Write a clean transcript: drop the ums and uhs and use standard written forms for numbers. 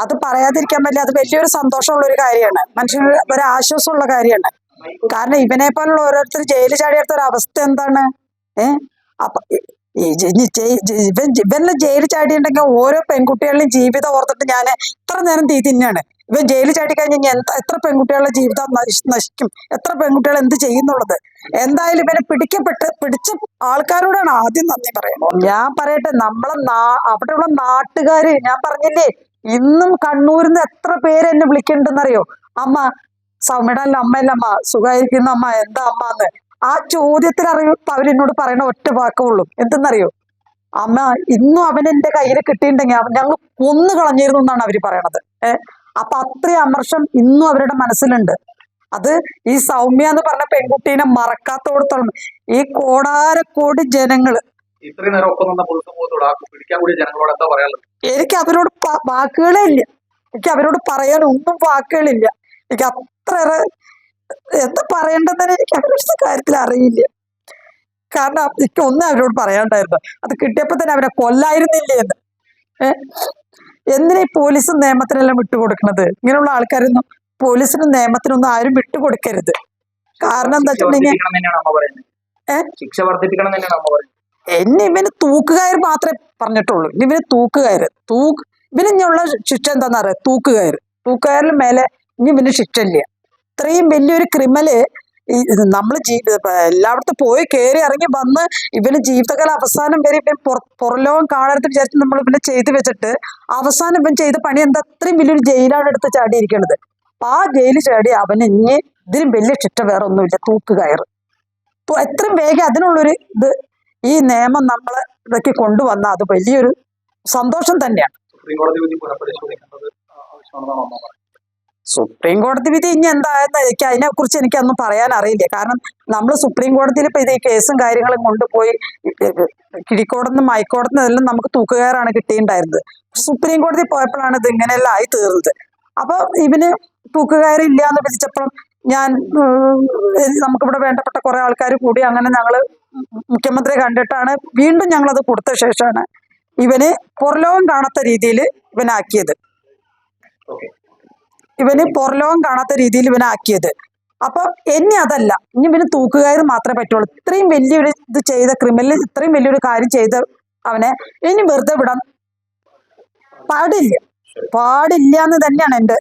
അത് പറയാതിരിക്കാൻ പറ്റില്ല. അത് വലിയൊരു സന്തോഷമുള്ള ഒരു കാര്യമാണ്, മനുഷ്യന് ഒരു ആശ്വാസമുള്ള കാര്യമാണ്. കാരണം ഇവനെ പോലുള്ള ഓരോരുത്തർ ജയിലിൽ ചാടിയെടുത്ത ഒരു അവസ്ഥ എന്താണ്? അപ്പൊ ഇവനെ ജയിലിൽ ചാടിയിട്ടുണ്ടെങ്കിൽ ഓരോ പെൺകുട്ടികളുടെയും ജീവിതം ഓർത്തിട്ട് ഞാൻ എത്ര നേരം തീ തിന്നാണ്. ഇവൻ ജയിലിൽ ചാടി കഴിഞ്ഞാൽ എത്ര പെൺകുട്ടികളുടെ ജീവിതം നശിക്കും, എത്ര പെൺകുട്ടികൾ എന്ത് ചെയ്യുന്നുള്ളത്. എന്തായാലും ഇവനെ പിടിച്ച ആൾക്കാരോടാണ് ആദ്യം നന്ദി പറയുന്നത്. ഞാൻ പറയട്ടെ, അവിടെയുള്ള നാട്ടുകാര്, ഞാൻ പറഞ്ഞില്ലേ, ഇന്നും കണ്ണൂരിൽ നിന്ന് എത്ര പേര് എന്നെ വിളിക്കണ്ടെന്നറിയോ? അമ്മ സൗമ്യയുടെ അമ്മയല്ല അമ്മ, സുഖമായിരിക്കുന്ന അമ്മ, എന്താ അമ്മ എന്ന്. ആ ചോദ്യത്തിൽ അവരെന്നോട് പറയണ ഒറ്റ വാക്കുള്ളൂ, എന്തെന്നറിയോ? അമ്മ, ഇന്നും അവൻ എന്റെ കയ്യിൽ കിട്ടിയിട്ടുണ്ടെങ്കിൽ ഞങ്ങൾ കൊന്നു കളഞ്ഞിരുന്നു എന്നാണ് അവര് പറയണത്. അപ്പൊ അത്രയും അമർഷം ഇന്നും അവരുടെ മനസ്സിലുണ്ട്. അത് ഈ സൗമ്യ എന്ന് പറഞ്ഞ പെൺകുട്ടീനെ മറക്കാത്തോടത്തോളം ഈ കോടാരക്കോടി ജനങ്ങള്. എനിക്ക് അവരോട് വാക്കുകളേ ഇല്ല, എനിക്ക് അവരോട് പറയാൻ ഒന്നും വാക്കുകളില്ല. എനിക്ക് അത്ര എന്താ പറയേണ്ടതെന്ന് എനിക്ക് അവരുടെ കാര്യത്തിൽ അറിയില്ല. കാരണം എനിക്ക് ഒന്നും അവരോട് പറയാണ്ടായിരുന്നു. അത് കിട്ടിയപ്പോ തന്നെ അവരെ കൊല്ലായിരുന്നില്ലേ എന്ന്. എന്തിനാ ഈ പോലീസും നിയമത്തിനെല്ലാം വിട്ടുകൊടുക്കുന്നത്? ഇങ്ങനെയുള്ള ആൾക്കാരൊന്നും പോലീസിനും നിയമത്തിനൊന്നും ആരും വിട്ടുകൊടുക്കരുത്. കാരണം എന്താ വെച്ചിട്ടുണ്ടെങ്കിൽ എന്നെ ഇവന് തൂക്കുകയർ മാത്രമേ പറഞ്ഞിട്ടുള്ളൂ. ഇവന് തൂക്കുകയറ് ഇവനുള്ള ശിക്ഷ എന്താന്ന് അറിയാം? തൂക്കുകയറിന് മേലെ ഇനി ഇവന് ശിക്ഷ ഇല്ല. ഇത്രയും വലിയൊരു ക്രിമിനല് നമ്മൾ എല്ലായിടത്തും പോയി കയറി ഇറങ്ങി വന്ന് ഇവന് ജീവിതകാല അവസാനം വരെ ഇവൻ പുറലോകം കാണരുത് വിചാരിച്ച് നമ്മൾ ഇവനെ ചെയ്തു വെച്ചിട്ട് അവസാനം ഇവൻ ചെയ്ത പണി എന്താ? അത്രയും വലിയൊരു ജയിലാണ് എടുത്ത് ചാടിയിരിക്കുന്നത്. അപ്പൊ ആ ജയിലിൽ ചാടി അവന് ഇനി ഇതിനും വലിയ ശിക്ഷ വേറെ ഒന്നുമില്ല, തൂക്കുകയറ്. എത്രയും വേഗം അതിനുള്ളൊരു ഇത് ഈ നിയമം നമ്മളെ ഇതൊക്കെ കൊണ്ടുവന്ന അത് വലിയൊരു സന്തോഷം തന്നെയാണ്. സുപ്രീം കോടതി വിധി ഇനി എന്തായെന്ന് അതിനെ കുറിച്ച് എനിക്കൊന്നും പറയാൻ അറിയില്ല. കാരണം നമ്മൾ സുപ്രീം കോടതിയിൽ ഇപ്പൊ ഇത് ഈ കേസും കാര്യങ്ങളും കൊണ്ടുപോയി കിഴിക്കോടതിനും ഹൈക്കോടതിനും എല്ലാം നമുക്ക് തൂക്കുകയറാണ് കിട്ടിയിട്ടുണ്ടായിരുന്നത്. സുപ്രീം കോടതി പോയപ്പോഴാണ് ഇത് ഇങ്ങനെയെല്ലാം ആയി തീർന്നത്. അപ്പൊ ഇവന് തൂക്കുകയർ ഇല്ല എന്ന് വിധിച്ചപ്പോൾ നമുക്കിവിടെ വേണ്ടപ്പെട്ട കുറെ ആൾക്കാർ കൂടി അങ്ങനെ ഞങ്ങള് മുഖ്യമന്ത്രിയെ കണ്ടിട്ടാണ് വീണ്ടും ഞങ്ങളത് കൊടുത്ത ശേഷമാണ് ഇവന് പുറലോകം കാണാത്ത രീതിയിൽ ഇവനാക്കിയത്. അപ്പൊ എന്നെ അതല്ല, ഇനി ഇവന് തൂക്കുകയർ മാത്രമേ പറ്റുള്ളൂ. ഇത്രയും വലിയൊരു ഇത് ചെയ്ത ക്രിമിനൽ, ഇത്രയും വലിയൊരു കാര്യം ചെയ്ത അവനെ ഇനി വെറുതെ വിടാൻ പാടില്ല എന്ന് തന്നെയാണ് എൻ്റെ